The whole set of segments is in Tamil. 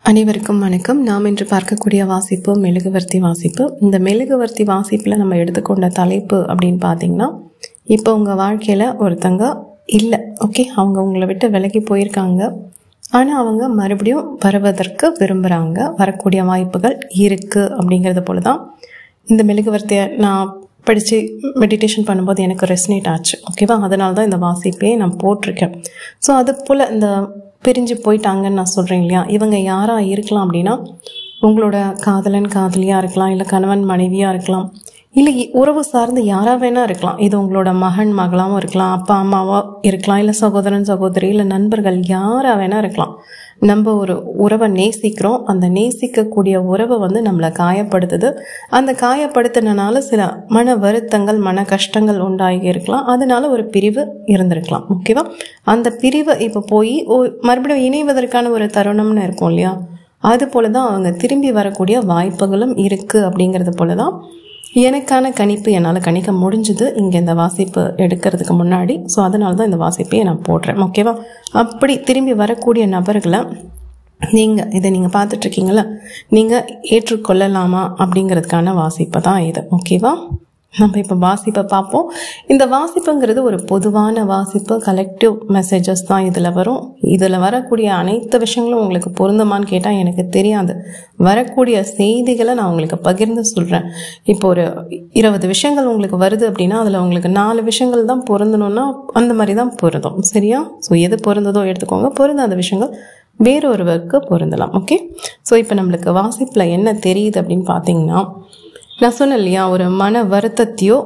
அனைவருக்கும் வணக்கம். நாம் இன்று பார்க்கக்கூடிய வாசிப்பு மெழுகுவர்த்தி வாசிப்பு. இந்த மெழுகுவர்த்தி வாசிப்பில் நம்ம எடுத்துக்கொண்ட தலைப்பு அப்படின்னு பார்த்தீங்கன்னா, இப்போ உங்கள் வாழ்க்கையில் ஒருத்தங்க இல்லை, ஓகே, அவங்க உங்களை விட்டு விலகி போயிருக்காங்க. ஆனால் அவங்க மறுபடியும் வருவதற்கு விரும்புகிறாங்க, வரக்கூடிய வாய்ப்புகள் இருக்குது. அப்படிங்கிறது போல தான் இந்த மெழுகுவர்த்தியை நான் படித்து மெடிடேஷன் பண்ணும்போது எனக்கு ரெசனேட் ஆச்சு, ஓகேவா? அதனால தான் இந்த வாசிப்பையே நான் போட்டிருக்கேன். ஸோ அது போல் இந்த பிரிஞ்சு போயிட்டாங்கன்னு நான் சொல்கிறேன் இல்லையா, இவங்க யாராக இருக்கலாம் அப்படின்னா, உங்களோட காதலன் காதலியாக இருக்கலாம், இல்லை கணவன் மனைவியாக இருக்கலாம், இல்லை உறவு சார்ந்து யாராக வேணா இருக்கலாம். இது உங்களோட மகன் மகளாகவும் இருக்கலாம், அப்பா அம்மாவாக இருக்கலாம், இல்லை சகோதரன் சகோதரி, இல்லை நண்பர்கள், யாராக வேணா இருக்கலாம். நம்ம ஒரு உறவை நேசிக்கிறோம், அந்த நேசிக்கக்கூடிய உறவை நம்மளை காயப்படுத்துது. அந்த காயப்படுத்தினால சில மன வருத்தங்கள் மன கஷ்டங்கள் உண்டாகி இருக்கலாம், அதனால ஒரு பிரிவு இருந்திருக்கலாம், ஓகேவா? அந்த பிரிவை இப்போ போய் மறுபடியும் இணைவதற்கான ஒரு தருணம்னு இருக்கும் இல்லையா, அது போல தான் அவங்க திரும்பி வரக்கூடிய வாய்ப்புகளும் இருக்குது. அப்படிங்கிறது போல தான் எனக்கான கணிப்பு என்னால் கணிக்க முடிஞ்சுது இங்கே இந்த வாசிப்பு எடுக்கிறதுக்கு முன்னாடி. ஸோ அதனால தான் இந்த வாசிப்பையை நான் போடுறேன், ஓகேவா? அப்படி திரும்பி வரக்கூடிய நபர்களை நீங்கள் பார்த்துட்ருக்கீங்களா, நீங்கள் ஏற்றுக்கொள்ளலாமா அப்படிங்கிறதுக்கான வாசிப்பை தான் இது, ஓகேவா? நம்ம இப்போ வாசிப்பை பார்ப்போம். இந்த வாசிப்புங்கிறது ஒரு பொதுவான வாசிப்பு, கலெக்டிவ் மெசேஜஸ் தான் இதில் வரும். இதில் வரக்கூடிய அனைத்து விஷயங்களும் உங்களுக்கு பொருந்துமான்னு கேட்டால் எனக்கு தெரியாது. வரக்கூடிய செய்திகளை நான் உங்களுக்கு பகிர்ந்து சொல்கிறேன். இப்போ ஒரு 20 விஷயங்கள் உங்களுக்கு வருது அப்படின்னா, அதில் உங்களுக்கு 4 விஷயங்கள் தான் பொருந்தணும்னா அந்த மாதிரி தான் பொருந்தும், சரியா? ஸோ எது பொருந்ததோ எடுத்துக்கோங்க, பொருந்தாத விஷயங்கள் வேறொருவருக்கு பொருந்தலாம், ஓகே? ஸோ இப்போ நம்மளுக்கு வாசிப்பில் என்ன தெரியுது அப்படின்னு பார்த்தீங்கன்னா, நான் சொன்னேன் இல்லையா, ஒரு மன வருத்தத்தையோ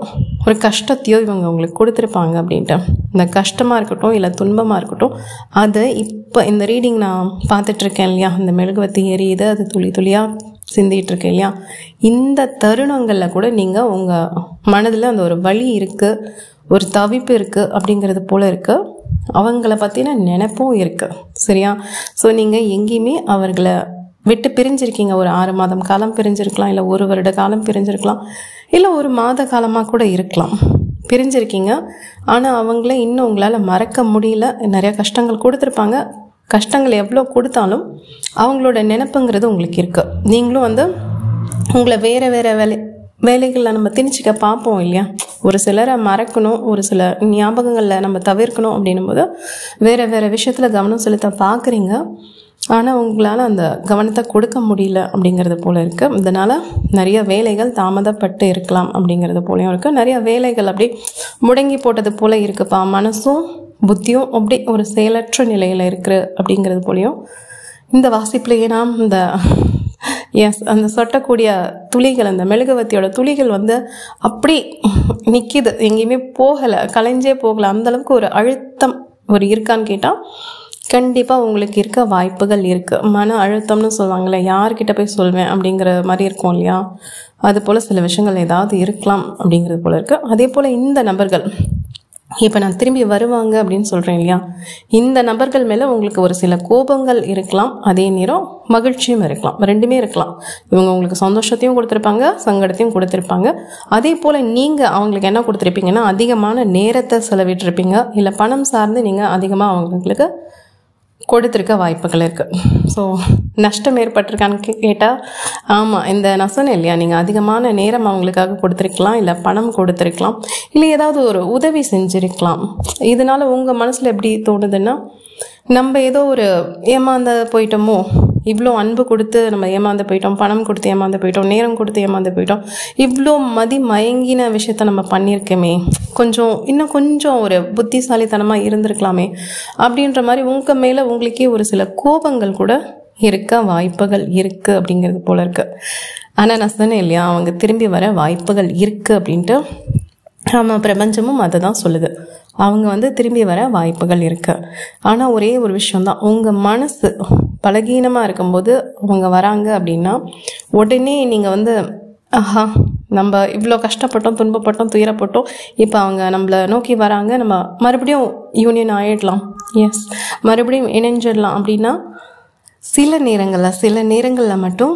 ஒரு கஷ்டத்தையோ இவங்க உங்களுக்கு கொடுத்துருப்பாங்க அப்படின்ட்டு. இந்த கஷ்டமாக இருக்கட்டும் இல்லை துன்பமாக இருக்கட்டும், அதை இப்போ இந்த ரீடிங் நான் பார்த்துட்ருக்கேன் இல்லையா, இந்த மெழுகுவர்த்தி எரியுது, அது துளி துளியாக சிந்திகிட்ருக்கேன் இல்லையா, இந்த தருணங்களில் கூட நீங்கள் உங்கள் மனதில் அந்த ஒரு வலி இருக்குது, ஒரு தவிப்பு இருக்குது அப்படிங்கிறது போல் இருக்குது, அவங்கள பற்றின நினைப்பும் இருக்குது, சரியா? ஸோ நீங்கள் எங்கேயுமே அவர்களை விட்டு பிரிஞ்சிருக்கீங்க. ஒரு 6 மாதம் காலம் பிரிஞ்சிருக்கலாம், இல்லை 1 வருட காலம் பிரிஞ்சிருக்கலாம், இல்லை 1 மாத காலமாக கூட இருக்கலாம் பிரிஞ்சிருக்கீங்க. ஆனால் அவங்கள இன்னும் உங்களால் மறக்க முடியல. நிறையா கஷ்டங்கள் கொடுத்துருப்பாங்க. கஷ்டங்கள் எவ்வளோ கொடுத்தாலும் அவங்களோட நினைப்புங்கிறது உங்களுக்கு இருக்குது. நீங்களும் உங்களை வேறு வேலைகளில் நம்ம திணிச்சிக்க பார்ப்போம் இல்லையா. ஒரு சிலரை மறக்கணும், ஒரு சில ஞாபகங்களில் நம்ம தவிர்க்கணும் அப்படின்னும் போது வேறு விஷயத்தில் கவனம் செலுத்த பார்க்குறீங்க. ஆனால் உங்களால் அந்த கவனத்தை கொடுக்க முடியல அப்படிங்கிறது போல் இருக்குது. இதனால் நிறைய வேலைகள் தாமதப்பட்டு இருக்கலாம் அப்படிங்கிறது போலையும் இருக்குது. நிறைய வேலைகள் அப்படி முடங்கி போட்டது போல் இருக்குப்பா, மனசும் புத்தியும் அப்படி ஒரு செயலற்ற நிலையில் இருக்குது அப்படிங்கிறது போலையும் இந்த வாசிப்புலையே நாம் அந்த சொட்டக்கூடிய துளிகள், அந்த மெழுகுவர்த்தியோட துளிகள் அப்படி நிற்கிது, எங்கேயுமே போகலை, கலைஞ்சே போகலை. அந்தளவுக்கு ஒரு அழுத்தம் இருக்கான்னு கேட்டால் கண்டிப்பாக உங்களுக்கு இருக்க வாய்ப்புகள் இருக்குது. மன அழுத்தம்னு சொல்லுவாங்களே, யார்கிட்ட போய் சொல்வேன் அப்படிங்கிற மாதிரி இருக்கும் இல்லையா, அது போல் சில விஷயங்கள் ஏதாவது இருக்கலாம் அப்படிங்கிறது போல் இருக்குது. அதே போல் இந்த நபர்கள் இப்போ நான் திரும்பி வருவாங்க அப்படின்னு சொல்கிறேன் இல்லையா, இந்த நபர்கள் மேலே உங்களுக்கு ஒரு சில கோபங்கள் இருக்கலாம், அதே நேரம் மகிழ்ச்சியும் இருக்கலாம், ரெண்டுமே இருக்கலாம். இவங்க உங்களுக்கு சந்தோஷத்தையும் கொடுத்துருப்பாங்க, சங்கடத்தையும் கொடுத்துருப்பாங்க. அதே போல் நீங்கள் அவங்களுக்கு என்ன கொடுத்துருப்பீங்கன்னா, அதிகமான நேரத்தை செலவிட்டிருப்பீங்க, இல்லை பணம் சார்ந்து நீங்கள் அதிகமாக அவங்களுக்கு கொடுத்துருக்க வாய்ப்புகள் இருக்குது. ஸோ நஷ்டம் ஏற்பட்டிருக்கான்னு கேட்டால் ஆமாம். நான் சொன்னேன் இல்லையா, நீங்கள் அதிகமான நேரம் அவங்களுக்காக கொடுத்துருக்கலாம், இல்லை பணம் கொடுத்துருக்கலாம், இல்லை ஏதாவது ஒரு உதவி செஞ்சுருக்கலாம். இதனால் உங்கள் மனசில் எப்படி தோணுதுன்னா, நம்ம ஏதோ ஒரு ஏமாந்து போயிட்டோமோ, இவ்வளோ அன்பு கொடுத்து நம்ம ஏமாந்து போயிட்டோம், பணம் கொடுத்து ஏமாந்து போயிட்டோம், நேரம் கொடுத்து ஏமாந்து போயிட்டோம், இவ்வளோ மயங்கின விஷயத்த நம்ம பண்ணியிருக்கோமே, இன்னும் கொஞ்சம் ஒரு புத்திசாலித்தனமாக இருந்திருக்கலாமே அப்படின்ற மாதிரி உங்கள் மேலே உங்களுக்கே ஒரு சில கோபங்கள் கூட இருக்க வாய்ப்புகள் இருக்குது அப்படிங்கிறது போல இருக்குது. ஆனால் நான் சொன்னேன் இல்லையா, அவங்க திரும்பி வர வாய்ப்புகள் இருக்குது அப்படின்ட்டு. ஆமாம், பிரபஞ்சமும் அதை தான் சொல்லுது, அவங்க திரும்பி வர வாய்ப்புகள் இருக்குது. ஆனால் ஒரே ஒரு விஷயந்தான், உங்கள் மனசு பலகீனமாக இருக்கும்போது அவங்க வராங்க அப்படின்னா, உடனே நீங்கள் ஆஹா நம்ம இவ்வளோ கஷ்டப்பட்டோம், துன்பப்பட்டோம், துயரப்பட்டோம், இப்போ அவங்க நம்மளை நோக்கி வராங்க, நம்ம மறுபடியும் யூனியன் ஆகிடலாம், எஸ் மறுபடியும் இணைஞ்சிடலாம் அப்படின்னா சில நேரங்களில் மட்டும்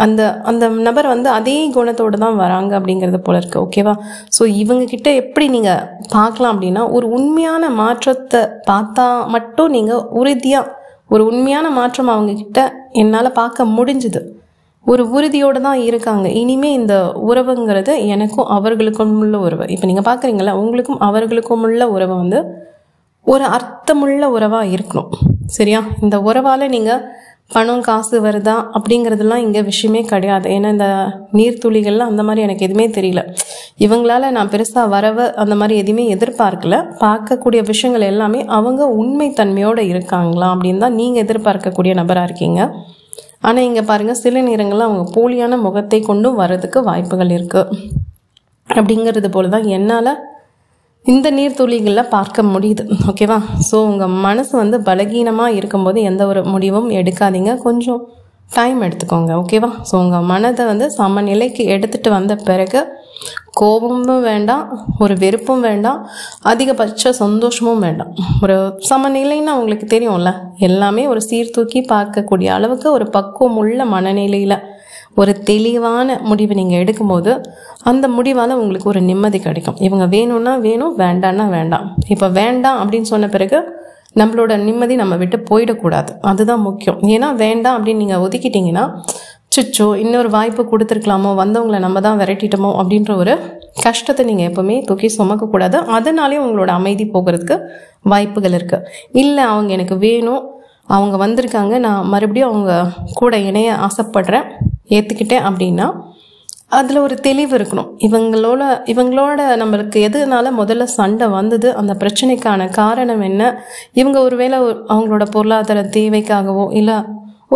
அந்த நபர் அதே குணத்தோடு தான் வராங்க அப்படிங்கிறது போல இருக்குது, ஓகேவா? ஸோ இவங்கக்கிட்ட எப்படி நீங்கள் பார்க்கலாம் அப்படின்னா, ஒரு உண்மையான மாற்றத்தை பார்த்தா மட்டும் நீங்கள் உறுதியாக ஒரு உண்மையான மாற்றம் அவங்கக்கிட்ட என்னால் பார்க்க முடிஞ்சுது. ஒரு உறுதியோடு தான் இருக்காங்க. இனிமேல் இந்த உறவுங்கிறது எனக்கும் அவர்களுக்கும் உள்ள உறவு. இப்போ நீங்கள் பார்க்குறீங்களா, உங்களுக்கும் அவர்களுக்கும் உள்ள உறவு வந்து ஒரு அர்த்தமுள்ள உறவாக இருக்கணும். சரியா? இந்த உறவால் நீங்கள் பணம் காசு வருதா அப்படிங்கிறதுலாம் இங்கே விஷயமே கிடையாது. ஏன்னா இந்த நீர்த்துளிகள்லாம் அந்த மாதிரி எனக்கு எதுவுமே தெரியல. இவங்களால நான் பெருசாக வரவு அந்த மாதிரி எதுவுமே எதிர்பார்க்கல. பார்க்கக்கூடிய விஷயங்கள் எல்லாமே அவங்க உண்மைத்தன்மையோடு இருக்காங்களா அப்படின்னு தான் நீங்கள் எதிர்பார்க்கக்கூடிய நபராக இருக்கீங்க. ஆனால் இங்கே பாருங்கள், சில நேரங்களில் அவங்க போலியான முகத்தை கொண்டும் வர்றதுக்கு வாய்ப்புகள் இருக்குது. அப்படிங்கிறது போல தான் என்னால் இந்த நீர்த்துளிகளில் பார்க்க முடியுது. ஓகேவா? ஸோ உங்கள் மனசு வந்து பலகீனமாக இருக்கும்போது எந்த ஒரு முடிவும் எடுக்காதீங்க. கொஞ்சம் டைம் எடுத்துக்கோங்க. ஓகேவா? ஸோ உங்கள் மனதை வந்து சமநிலைக்கு எடுத்துகிட்டு வந்த பிறகு கோபமும் வேண்டாம், ஒரு வெறுப்பும் வேண்டாம், அதிகபட்ச சந்தோஷமும் வேண்டாம். ஒரு சமநிலைன்னு உங்களுக்கு தெரியும்ல, எல்லாமே ஒரு சீர்தூக்கி பார்க்கக்கூடிய அளவுக்கு ஒரு பக்குவம் உள்ள மனநிலையில் ஒரு தெளிவான முடிவு நீங்கள் எடுக்கும்போது அந்த முடிவால் உங்களுக்கு ஒரு நிம்மதி கிடைக்கும். இவங்க வேணும்னா வேணும், வேண்டான்னா வேண்டாம். இப்போ வேண்டாம் அப்படின்னு சொன்ன பிறகு நம்மளோட நிம்மதி நம்ம விட்டு போயிடக்கூடாது. அதுதான் முக்கியம். ஏன்னா வேண்டாம் அப்படின்னு நீங்கள் ஒதுக்கிட்டிங்கன்னா, சுச்சோ இன்னொரு வாய்ப்பு கொடுத்துருக்கலாமோ, வந்தவங்களை நம்ம தான் விரட்டிட்டோமோ அப்படின்ற ஒரு கஷ்டத்தை நீங்கள் எப்போவுமே தூக்கி சுமக்கக்கூடாது. அதனாலே உங்களோட அமைதி போகிறதுக்கு வாய்ப்புகள் இருக்குது. இல்லை அவங்க எனக்கு வேணும், அவங்க வந்திருக்காங்க, நான் மறுபடியும் அவங்க கூட இணைய ஆசைப்படுறேன், ஏற்றுக்கிட்டேன் அப்படின்னா அதில் ஒரு தெளிவு இருக்கணும். இவங்களோட நம்மளுக்கு எதுனால முதல்ல சண்டை வந்தது, அந்த பிரச்சனைக்கான காரணம் என்ன, இவங்க ஒருவேளை அவங்களோட பொருளாதார தேவைக்காகவோ இல்லை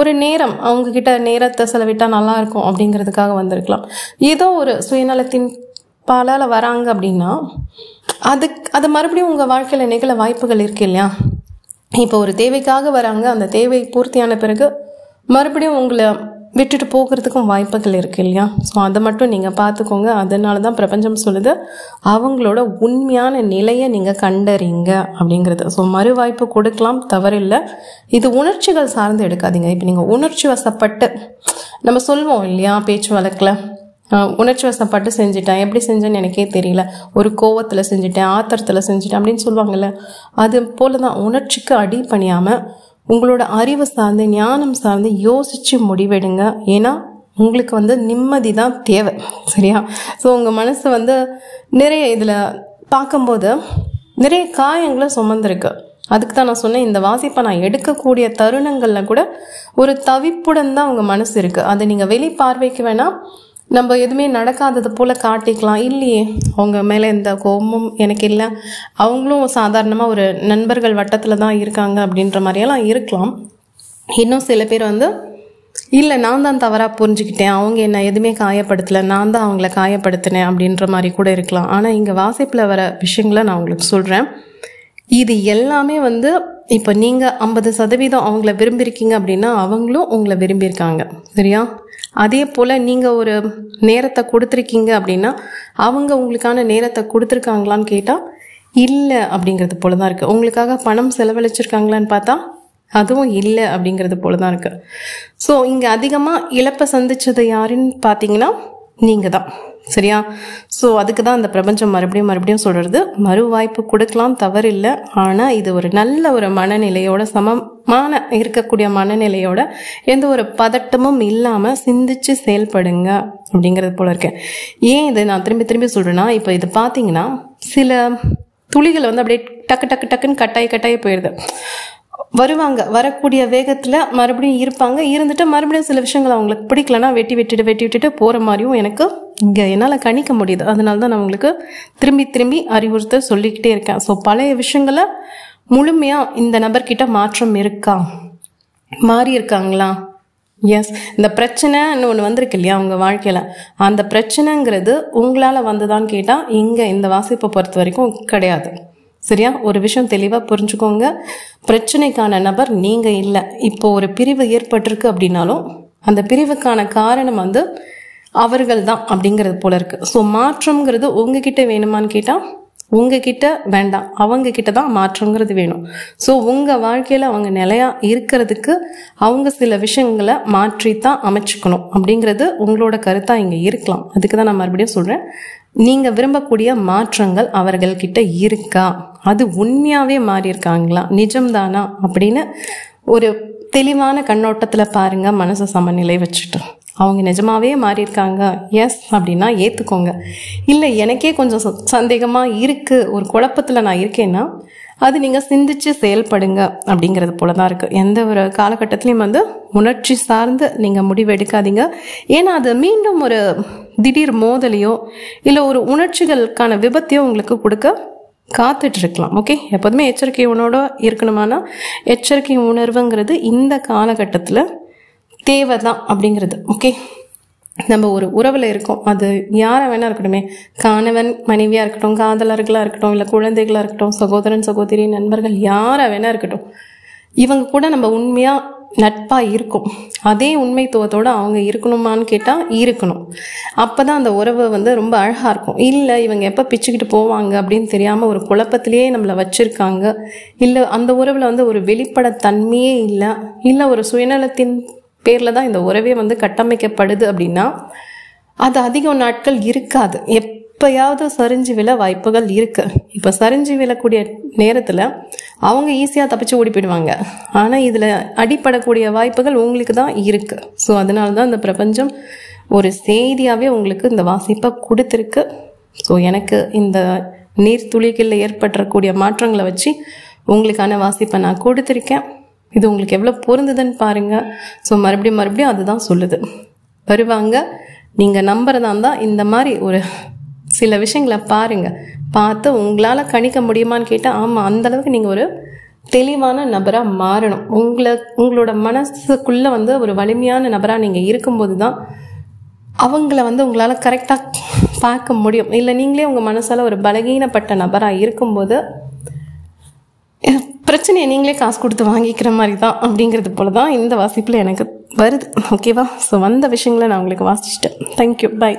ஒரு நேரம் அவங்கக்கிட்ட நேரத்தை செலவிட்டால் நல்லாயிருக்கும் அப்படிங்கிறதுக்காக வந்திருக்கலாம். ஏதோ ஒரு சுயநலத்தின் பாலால் வராங்க அப்படின்னா அது மறுபடியும் உங்கள் வாழ்க்கையில் நிகழ வாய்ப்புகள் இருக்கு இல்லையா? இப்போ ஒரு தேவைக்காக வராங்க, அந்த தேவை பூர்த்தியான பிறகு மறுபடியும் உங்களை விட்டுட்டு போகிறதுக்கும் வாய்ப்புகள் இருக்குது இல்லையா? ஸோ அதை மட்டும் நீங்கள் பார்த்துக்கோங்க. அதனால தான் பிரபஞ்சம் சொல்லுது, அவங்களோட உண்மையான நிலையை நீங்கள் கண்டறிங்க அப்படிங்கிறது. ஸோ மறு வாய்ப்பு கொடுக்கலாம், தவறில்லை. இது உணர்ச்சிகள் சார்ந்து எடுக்காதீங்க. இப்போ நீங்கள் உணர்ச்சி வசப்பட்டு நம்ம சொல்லுவோம் இல்லையா பேச்சு வழக்கில், உணர்ச்சி வசப்பட்டு செஞ்சுட்டேன், எப்படி செஞ்சேன்னு எனக்கே தெரியல, ஒரு கோவத்தில் செஞ்சுட்டேன், ஆத்திரத்தில் செஞ்சுட்டேன் அப்படின்னு சொல்லுவாங்கள்ல. அது போல தான் உணர்ச்சிக்கு அடி பணியாமல் உங்களோட அறிவு சார்ந்து ஞானம் சார்ந்து யோசித்து முடிவெடுங்க. ஏன்னா உங்களுக்கு வந்து நிம்மதி தான் தேவை. சரியா? ஸோ உங்கள் மனசு வந்து நிறைய இதில் பார்க்கும்போது நிறைய காயங்களை சுமந்துருக்கு. அதுக்கு தான் நான் சொன்னேன், இந்த வாசிப்பை நான் எடுக்கக்கூடிய தருணங்களில் கூட ஒரு தவிப்புடன் தான் உங்கள் மனசு இருக்குது. அதை நீங்கள் வெளி பார்வைக்கு வேணால் நம்ம எதுவுமே நடக்காதது போல் காட்டிக்கலாம். இல்லையே, அவங்க மேலே எந்த கோபமும் எனக்கு இல்லை, அவங்களும் சாதாரணமாக ஒரு நண்பர்கள் வட்டத்தில் தான் இருக்காங்க அப்படின்ற மாதிரியெல்லாம் இருக்கலாம். இன்னும் சில பேர் வந்து இல்லை நான் தான் தவறாக புரிஞ்சுக்கிட்டேன், அவங்க என்ன எதுவுமே காயப்படுத்தலை, நான் தான் அவங்கள காயப்படுத்தினேன் அப்படின்ற மாதிரி கூட இருக்கலாம். ஆனால் இங்கே வாசிப்பில் வர விஷயங்களை நான் உங்களுக்கு சொல்கிறேன். இது எல்லாமே வந்து இப்போ நீங்கள் 50% அவங்கள விரும்பியிருக்கீங்க அப்படின்னா அவங்களும் உங்களை விரும்பியிருக்காங்க. சரியா? அதே போல் நீங்கள் ஒரு நேரத்தை கொடுத்துருக்கீங்க அப்படின்னா அவங்க உங்களுக்கான நேரத்தை கொடுத்துருக்காங்களான்னு கேட்டால் இல்லை அப்படிங்கிறது போல தான் இருக்குது. உங்களுக்காக பணம் செலவழிச்சிருக்காங்களான்னு பார்த்தா அதுவும் இல்லை அப்படிங்கிறது போல தான் இருக்குது. ஸோ இங்கே அதிகமாக இழப்பை சந்தித்தது யாருன்னு பார்த்தீங்கன்னா நீங்கள் தான். சரியா? ஸோ அதுக்கு தான் அந்த பிரபஞ்சம் மறுபடியும் சொல்கிறது, மறு வாய்ப்பு கொடுக்கலாம், தவறில்லை. ஆனால் இது ஒரு நல்ல ஒரு மனநிலையோட, சமமான இருக்கக்கூடிய மனநிலையோட, எந்த ஒரு பதட்டமும் இல்லாமல் சிந்திச்சு செயல்படுங்க அப்படிங்கிறது போல இருக்கேன். ஏன் இதை நான் திரும்பி சொல்கிறேன்னா, இப்போ இது பார்த்தீங்கன்னா சில துளிகள் வந்து அப்படியே டக்குன்னு கட்டாயி போயிடுது. வருவாங்க, வரக்கூடிய வேகத்தில் மறுபடியும் இருப்பாங்க, இருந்துட்டு மறுபடியும் சில விஷயங்கள் அவங்களுக்கு பிடிக்கலன்னா வெட்டி விட்டுட்டு போகிற மாதிரியும் எனக்கு இங்கே என்னால் கணிக்க முடியுது. அதனால தான் நான் உங்களுக்கு திரும்பி அறிவுறுத்த சொல்லிக்கிட்டே இருக்கேன். ஸோ பழைய விஷயங்களை முழுமையாக இந்த நபர்கிட்ட மாற்றம் இருக்கா, மாறி இருக்காங்களா? எஸ், இந்த பிரச்சனைன்னு ஒன்று வந்திருக்கு இல்லையா உங்கள் வாழ்க்கையில், அந்த பிரச்சனைங்கிறது உங்களால் வந்ததான்னு கேட்டால் இங்கே இந்த வாசிப்பை பொறுத்த வரைக்கும் கிடையாது. சரியா? ஒரு விஷயம் தெளிவாக புரிஞ்சுக்கோங்க, பிரச்சனைக்கான நபர் நீங்கள் இல்லை. இப்போ ஒரு பிரிவு ஏற்பட்டிருக்கு அப்படின்னாலும் அந்த பிரிவுக்கான காரணம் வந்து அவர்கள் தான் அப்படிங்கிறது போல இருக்குது. ஸோ மாற்றம்ங்கிறது உங்ககிட்ட வேணுமான்னு கேட்டால் உங்ககிட்ட வேண்டாம், அவங்க கிட்ட தான் மாற்றங்கிறது வேணும். ஸோ உங்கள் வாழ்க்கையில் அவங்க நிலையாக இருக்கிறதுக்கு அவங்க சில விஷயங்களை மாற்றி தான் அமைச்சுக்கணும் அப்படிங்கிறது உங்களோட கருத்தாக இங்கே இருக்கலாம். அதுக்கு தான் நான் மறுபடியும் சொல்கிறேன், நீங்கள் விரும்பக்கூடிய மாற்றங்கள் அவர்கள்கிட்ட இருக்கா, அது உண்மையாகவே மாறி இருக்காங்களா, நிஜம்தானா அப்படின்னு ஒரு தெளிவான கண்ணோட்டத்தில் பாருங்கள், மனசை சமநிலை வச்சுட்டு. அவங்க நிஜமாவே மாறியிருக்காங்க எஸ் அப்படின்னா ஏற்றுக்கோங்க. இல்லை எனக்கே கொஞ்சம் சந்தேகமாக இருக்குது, ஒரு குழப்பத்தில் நான் இருக்கேன்னா அது நீங்கள் சிந்திச்சு செயல்படுங்க அப்படிங்கிறது போல தான் இருக்குது. எந்த ஒரு காலகட்டத்திலையும் வந்து உணர்ச்சி சார்ந்து நீங்கள் முடிவு எடுக்காதீங்க. ஏன்னா அது மீண்டும் ஒரு திடீர் மோதலையோ இல்லை ஒரு உணர்ச்சிகளுக்கான விபத்தையோ உங்களுக்கு கொடுக்க காத்துட்டு இருக்கலாம். ஓகே, எப்போதுமே எச்சரிக்கை உணவோட இருக்கணுமானா எச்சரிக்கை உணர்வுங்கிறது இந்த காலகட்டத்தில் தேவை தான் அப்படிங்கிறது. ஓகே, நம்ம ஒரு உறவில் இருக்கோம், அது யாரை வேணா இருக்கட்டுமே, கணவன் மனைவியாக இருக்கட்டும், காதலர்களாக இருக்கட்டும், இல்லை குழந்தைகளாக இருக்கட்டும், சகோதரன் சகோதரி நண்பர்கள் யாரை வேணா இருக்கட்டும், இவங்க கூட நம்ம உண்மையாக நட்பாக இருக்கும். அதே உண்மைத்துவத்தோடு அவங்க இருக்கணுமான்னு கேட்டால் இருக்கணும். அப்போ தான் அந்த உறவு வந்து ரொம்ப அழகாக இருக்கும். இல்லை இவங்க எப்போ பிச்சுக்கிட்டு போவாங்க அப்படின்னு தெரியாமல் ஒரு குழப்பத்திலேயே நம்மளை வச்சுருக்காங்க, இல்லை அந்த உறவில் வந்து ஒரு வெளிப்படத்தன்மையே இல்லை, இல்லை ஒரு சுயநலத்தின் பேரில் தான் இந்த உறவே வந்து கட்டமைக்கப்படுது அப்படின்னா அது அதிகம் நாட்கள் இருக்காது. எப்போயாவது சரிஞ்சு விழ வாய்ப்புகள் இருக்குது. இப்போ சரிஞ்சு விழக்கூடிய நேரத்தில் அவங்க ஈஸியாக தப்பிச்சு ஓடி போயிடுவாங்க. ஆனால் இதில் அடிப்படக்கூடிய வாய்ப்புகள் உங்களுக்கு தான் இருக்குது. ஸோ அதனால தான் இந்த பிரபஞ்சம் ஒரு செய்தியாகவே உங்களுக்கு இந்த வாசிப்பை கொடுத்துருக்கு. ஸோ எனக்கு இந்த நீர்த்துளிகளில் ஏற்பட்டக்கூடிய மாற்றங்களை வச்சு உங்களுக்கான வாசிப்பை நான் கொடுத்துருக்கேன். இது உங்களுக்கு எவ்வளோ பொருந்துதுன்னு பாருங்கள். ஸோ மறுபடியும் அதுதான் சொல்லுது, வருவாங்க. நீங்கள் நம்புறதா இருந்தால் இந்த மாதிரி ஒரு சில விஷயங்களை பாருங்கள், பார்த்து உங்களால் கணிக்க முடியுமான்னு கேட்டால் ஆமாம், அந்தளவுக்கு நீங்கள் ஒரு தெளிவான நபராக மாறணும். உங்களோட மனசுக்குள்ளே வந்து ஒரு வலிமையான நபராக நீங்கள் இருக்கும்போது தான் அவங்கள வந்து உங்களால் கரெக்டாக பார்க்க முடியும். இல்லை நீங்களே உங்கள் மனசால் ஒரு பலகீனப்பட்ட நபராக இருக்கும்போது பிரச்சனையை நீங்களே காசு கொடுத்து வாங்கிக்கிற மாதிரி தான் அப்படிங்கிறது போல தான் இந்த வாசிப்பில் எனக்கு வருது. ஓகேவா? ஸோ வந்த விஷயங்களை நான் உங்களுக்கு வாசிச்சிட்டேன். Thank you, by.